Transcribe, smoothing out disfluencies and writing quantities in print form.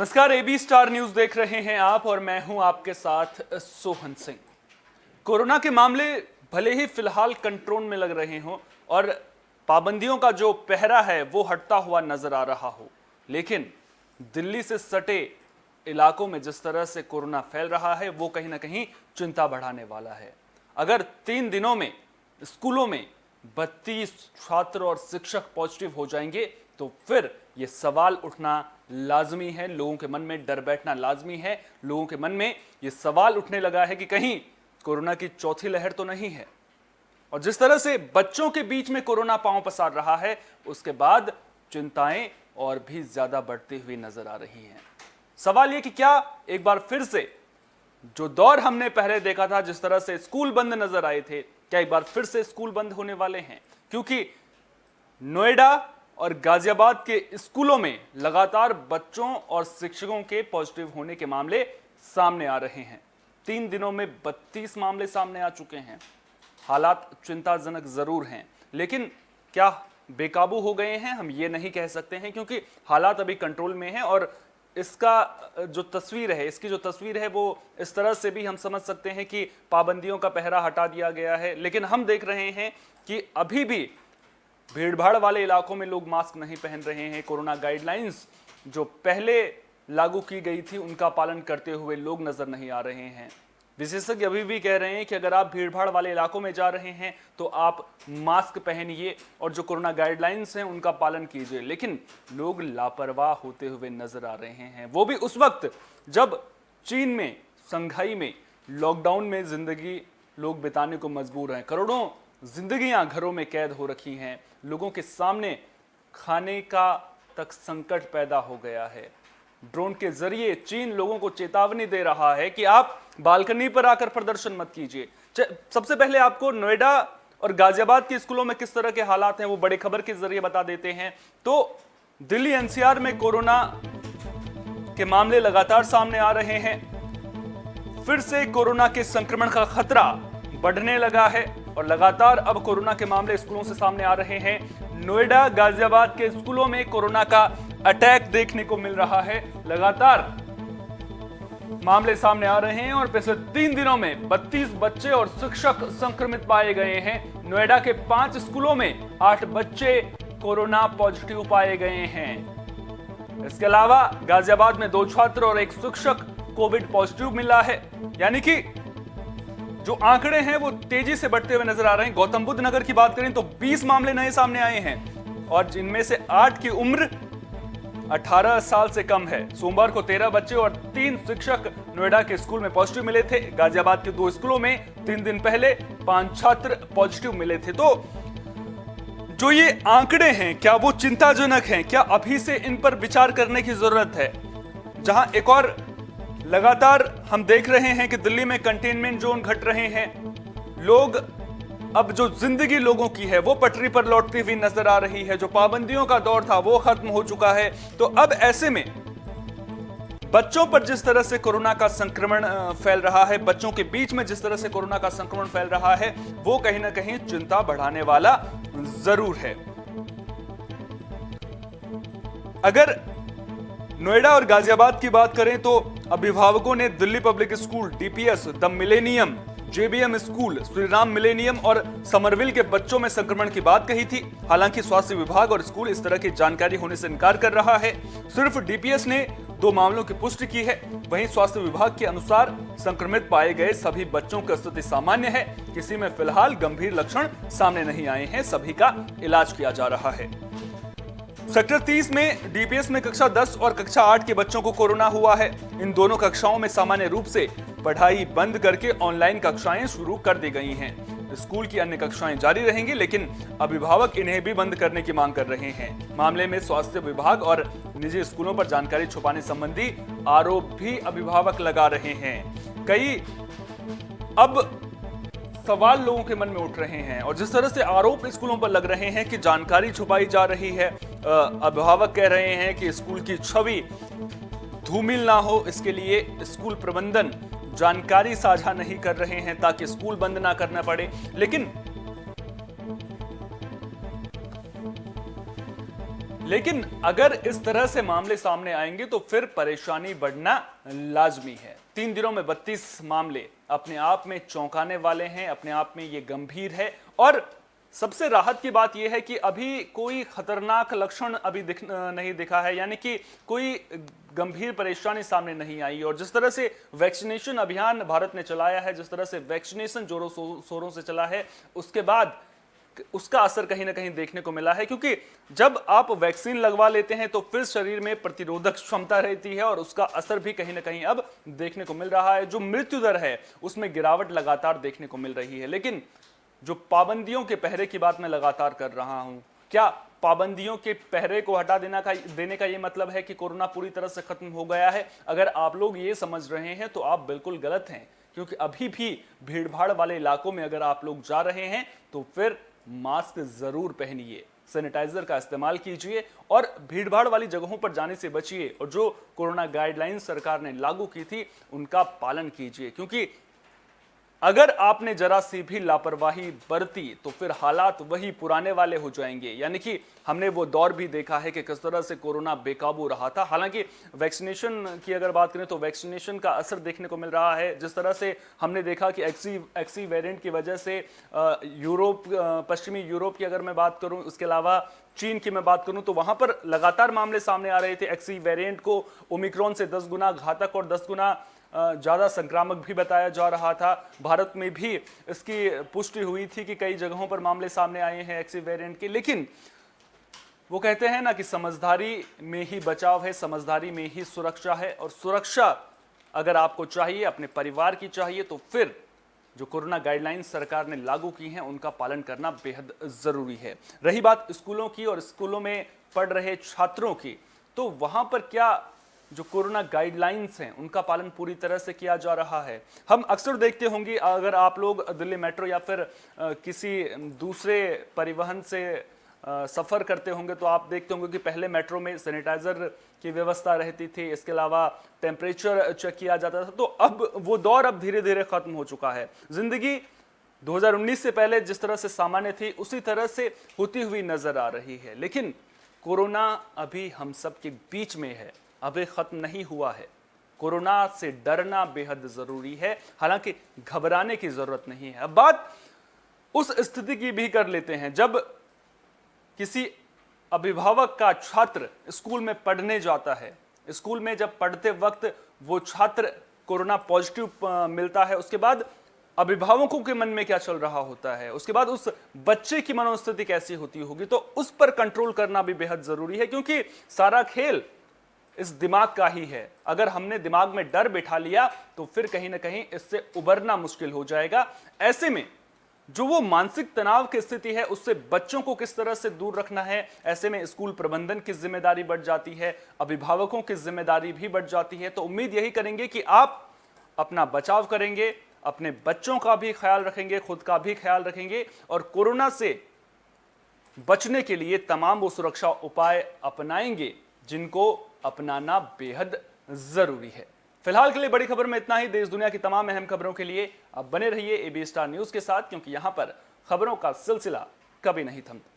नमस्कार, AB star news देख रहे हैं आप और मैं हूं आपके साथ सोहन सिंह। कोरोना के मामले भले ही फिलहाल कंट्रोल में लग रहे हों और पाबंदियों का जो पहरा है वो हटता हुआ नजर आ रहा हो, लेकिन दिल्ली से सटे इलाकों में जिस तरह से कोरोना फैल रहा है वो कहीं ना कहीं चिंता बढ़ाने वाला है। अगर 3 दिनों में स्कूलों में 32 छात्र और शिक्षक पॉजिटिव हो जाएंगे तो फिर ये सवाल उठना लाजमी है, लोगों के मन में डर बैठना लाजमी है। लोगों के मन में ये सवाल उठने लगा है कि कहीं कोरोना की चौथी लहर तो नहीं है। और जिस तरह से बच्चों के बीच में कोरोना पांव पसार रहा है उसके बाद चिंताएं और भी ज्यादा बढ़ती हुई नजर आ रही हैं। सवाल ये कि क्या एक बार फिर से जो दौर हमने पहले देखा था, जिस तरह से स्कूल बंद नजर आए थे, क्या एक बार फिर से स्कूल बंद होने वाले हैं? क्योंकि नोएडा और गाजियाबाद के स्कूलों में लगातार बच्चों और शिक्षकों के पॉजिटिव होने के मामले सामने आ रहे हैं। 3 दिनों में 32 मामले सामने आ चुके हैं। हालात चिंताजनक जरूर हैं, लेकिन क्या बेकाबू हो गए हैं हम ये नहीं कह सकते हैं, क्योंकि हालात अभी कंट्रोल में हैं। और इसका जो तस्वीर है वो इस तरह से भी हम समझ सकते हैं कि पाबंदियों का पहरा हटा दिया गया है, लेकिन हम देख रहे हैं कि अभी भी भीड़भाड़ वाले इलाकों में लोग मास्क नहीं पहन रहे हैं। कोरोना गाइडलाइंस जो पहले लागू की गई थी उनका पालन करते हुए लोग नजर नहीं आ रहे हैं। विशेषज्ञ अभी भी कह रहे हैं कि अगर आप भीड़भाड़ वाले इलाकों में जा रहे हैं तो आप मास्क पहनिए और जो कोरोना गाइडलाइंस हैं उनका पालन कीजिए, लेकिन लोग लापरवाह होते हुए नजर आ रहे हैं। वो भी उस वक्त जब चीन में, संघाई में लॉकडाउन में जिंदगी लोग बिताने को मजबूर हैं। करोड़ों जिंदगियां घरों में कैद हो रखी हैं। लोगों के सामने खाने का तक संकट पैदा हो गया है। ड्रोन के जरिए चीन लोगों को चेतावनी दे रहा है कि आप बालकनी पर आकर प्रदर्शन मत कीजिए। सबसे पहले आपको नोएडा और गाजियाबाद के स्कूलों में किस तरह के हालात हैं वो बड़ी खबर के जरिए बता देते हैं। तो दिल्ली एनसीआर में कोरोना के मामले लगातार सामने आ रहे हैं। फिर से कोरोना के संक्रमण का खतरा बढ़ने लगा है और लगातार अब कोरोना के मामले स्कूलों से सामने आ रहे हैं। नोएडा, गाजियाबाद के स्कूलों में कोरोना का अटैक देखने को मिल रहा है। लगातार मामले सामने आ रहे हैं और पिछले 3 दिनों में 32 बच्चे और शिक्षक संक्रमित पाए गए हैं। नोएडा के 5 स्कूलों में 8 बच्चे कोरोना पॉजिटिव पाए गए हैं। इसके अलावा गाजियाबाद में 2 छात्र और 1 शिक्षक कोविड पॉजिटिव मिला है। यानी कि जो आंकड़े हैं वो तेजी से बढ़ते हुए नजर आ रहे हैं। गौतम बुद्ध नगर की बात करें तो 20 मामले नए सामने आए हैं और जिनमें से 8 की उम्र 18 साल से कम है। सोमवार को 13 बच्चे और 3 शिक्षक नोएडा के स्कूल में पॉजिटिव मिले थे। गाजियाबाद के 2 स्कूलों में 3 दिन पहले 5 छात्र पॉजिटिव मिले थे। तो जो ये आंकड़े हैं क्या वो चिंताजनक हैं? क्या अभी से इन पर विचार करने की जरूरत है? जहां एक और लगातार हम देख रहे हैं कि दिल्ली में कंटेनमेंट जोन घट रहे हैं। लोग अब जो जिंदगी लोगों की है वो पटरी पर लौटती हुई नजर आ रही है। जो पाबंदियों का दौर था वो खत्म हो चुका है। तो अब ऐसे में बच्चों पर जिस तरह से कोरोना का संक्रमण फैल रहा है, बच्चों के बीच में जिस तरह से कोरोना का संक्रमण फैल रहा है वो कहीं ना कहीं चिंता बढ़ाने वाला जरूर है। अगर नोएडा और गाजियाबाद की बात करें तो अभिभावकों ने Delhi Public School, DPS, the Millennium, JBM School, Shriram Millennium और समरविल के बच्चों में संक्रमण की बात कही थी। हालांकि स्वास्थ्य विभाग और स्कूल इस तरह की जानकारी होने से इनकार कर रहा है। सिर्फ डीपीएस ने 2 मामलों की पुष्टि की है। वहीं स्वास्थ्य विभाग के अनुसार संक्रमित पाए गए सभी बच्चों की स्थिति सामान्य है। किसी में फिलहाल गंभीर लक्षण सामने नहीं आए हैं। सभी का इलाज किया जा रहा है। सेक्टर 30 में डीपीएस में कक्षा 10 और कक्षा 8 के बच्चों को कोरोना हुआ है। इन दोनों कक्षाओं में सामान्य रूप से पढ़ाई बंद करके ऑनलाइन कक्षाएं शुरू कर दी गई हैं। स्कूल की अन्य कक्षाएं जारी रहेंगी, लेकिन अभिभावक इन्हें भी बंद करने की मांग कर रहे हैं। मामले में स्वास्थ्य विभाग और निजी स्कूलों पर जानकारी छुपाने संबंधी आरोप भी अभिभावक लगा रहे हैं। कई अब सवाल लोगों के मन में उठ रहे हैं और जिस तरह से आरोप स्कूलों पर लग रहे हैं कि जानकारी छुपाई जा रही है, अभिभावक कह रहे हैं कि स्कूल की छवि धूमिल ना हो इसके लिए स्कूल प्रबंधन जानकारी साझा नहीं कर रहे हैं ताकि स्कूल बंद ना करना पड़े। लेकिन लेकिन अगर इस तरह से मामले सामने आएंगे तो फिर परेशानी बढ़ना लाजमी है। 3 दिनों में 32 मामले अपने आप में चौंकाने वाले हैं, अपने आप में ये गंभीर है। और सबसे राहत की बात यह है कि अभी कोई खतरनाक लक्षण अभी नहीं दिखा है, यानी कि कोई गंभीर परेशानी सामने नहीं आई। और जिस तरह से वैक्सीनेशन अभियान भारत ने चलाया है, जिस तरह से वैक्सीनेशन जोरों शोरों से चला है, उसके बाद उसका असर कहीं ना कहीं देखने को मिला है। क्योंकि जब आप वैक्सीन लगवा लेते हैं तो फिर शरीर में प्रतिरोधक क्षमता रहती है और उसका असर भी कहीं ना कहीं अब देखने को मिल रहा है। जो मृत्यु दर है उसमें गिरावट लगातार देखने को मिल रही है। लेकिन जो पाबंदियों के पहरे की बात मैं लगातार कर रहा हूं, क्या पाबंदियों के पहरे को हटा देने का ये मतलब है कि कोरोना पूरी तरह से खत्म हो गया है? अगर आप लोग ये समझ रहे हैं तो आप बिल्कुल गलत हैं। क्योंकि अभी भी भीड़भाड़ वाले इलाकों में अगर आप लोग जा रहे हैं तो फिर मास्क जरूर पहनिए, सैनिटाइजर का इस्तेमाल कीजिए और भीड़भाड़ वाली जगहों पर जाने से बचिए। और जो कोरोना गाइडलाइंस सरकार ने लागू की थी उनका पालन कीजिए। क्योंकि अगर आपने जरा सी भी लापरवाही बरती तो फिर हालात वही पुराने वाले हो जाएंगे। यानी कि हमने वो दौर भी देखा है कि किस तरह से कोरोना बेकाबू रहा था। हालांकि वैक्सीनेशन की अगर बात करें तो वैक्सीनेशन का असर देखने को मिल रहा है। जिस तरह से हमने देखा कि एक्सी वेरिएंट की वजह से पश्चिमी यूरोप की अगर मैं बात करूं, उसके अलावा चीन की मैं बात करूं, तो वहां पर लगातार मामले सामने आ रहे थे। एक्सी वेरिएंट को ओमिक्रॉन से 10 गुना घातक और 10 गुना ज्यादा संक्रामक भी बताया जा रहा था। भारत में भी इसकी पुष्टि हुई थी कि कई जगहों पर मामले सामने आए हैं एक्सी वेरिएंट के। लेकिन वो कहते हैं ना कि समझदारी में ही बचाव है, समझदारी में ही सुरक्षा है। और सुरक्षा अगर आपको चाहिए, अपने परिवार की चाहिए, तो फिर जो कोरोना गाइडलाइंस सरकार ने लागू की हैं उनका पालन करना बेहद जरूरी है। रही बात स्कूलों की और स्कूलों में पढ़ रहे छात्रों की, तो वहां पर क्या जो कोरोना गाइडलाइंस हैं उनका पालन पूरी तरह से किया जा रहा है? हम अक्सर देखते होंगे, अगर आप लोग दिल्ली मेट्रो या फिर किसी दूसरे परिवहन से सफर करते होंगे तो आप देखते होंगे कि पहले मेट्रो में सैनिटाइजर की व्यवस्था रहती थी, इसके अलावा टेम्परेचर चेक किया जाता था। तो अब वो दौर अब धीरे धीरे खत्म हो चुका है। जिंदगी 2019 से पहले जिस तरह से सामान्य थी उसी तरह से होती हुई नजर आ रही है। लेकिन कोरोना अभी हम सब के बीच में है, अभी खत्म नहीं हुआ है। कोरोना से डरना बेहद जरूरी है, हालांकि घबराने की जरूरत नहीं है। अब बात उस स्थिति की भी कर लेते हैं जब किसी अभिभावक का छात्र स्कूल में पढ़ने जाता है। स्कूल में जब पढ़ते वक्त वो छात्र कोरोना पॉजिटिव मिलता है, उसके बाद अभिभावकों के मन में क्या चल रहा होता है, उसके बाद उस बच्चे की मनोस्थिति कैसी होती होगी, तो उस पर कंट्रोल करना भी बेहद जरूरी है। क्योंकि सारा खेल इस दिमाग का ही है। अगर हमने दिमाग में डर बिठा लिया तो फिर कहीं ना कहीं इससे उबरना मुश्किल हो जाएगा। ऐसे में जो वो मानसिक तनाव की स्थिति है उससे बच्चों को किस तरह से दूर रखना है, ऐसे में स्कूल प्रबंधन की जिम्मेदारी बढ़ जाती है, अभिभावकों की जिम्मेदारी भी बढ़ जाती है। तो उम्मीद यही करेंगे कि आप अपना बचाव करेंगे, अपने बच्चों का भी ख्याल रखेंगे, खुद का भी ख्याल रखेंगे और कोरोना से बचने के लिए तमाम वो सुरक्षा उपाय अपनाएंगे जिनको अपनाना बेहद जरूरी है। फिलहाल के लिए बड़ी खबर में इतना ही। देश दुनिया की तमाम अहम खबरों के लिए आप बने रहिए AB स्टार न्यूज के साथ, क्योंकि यहां पर खबरों का सिलसिला कभी नहीं थमता।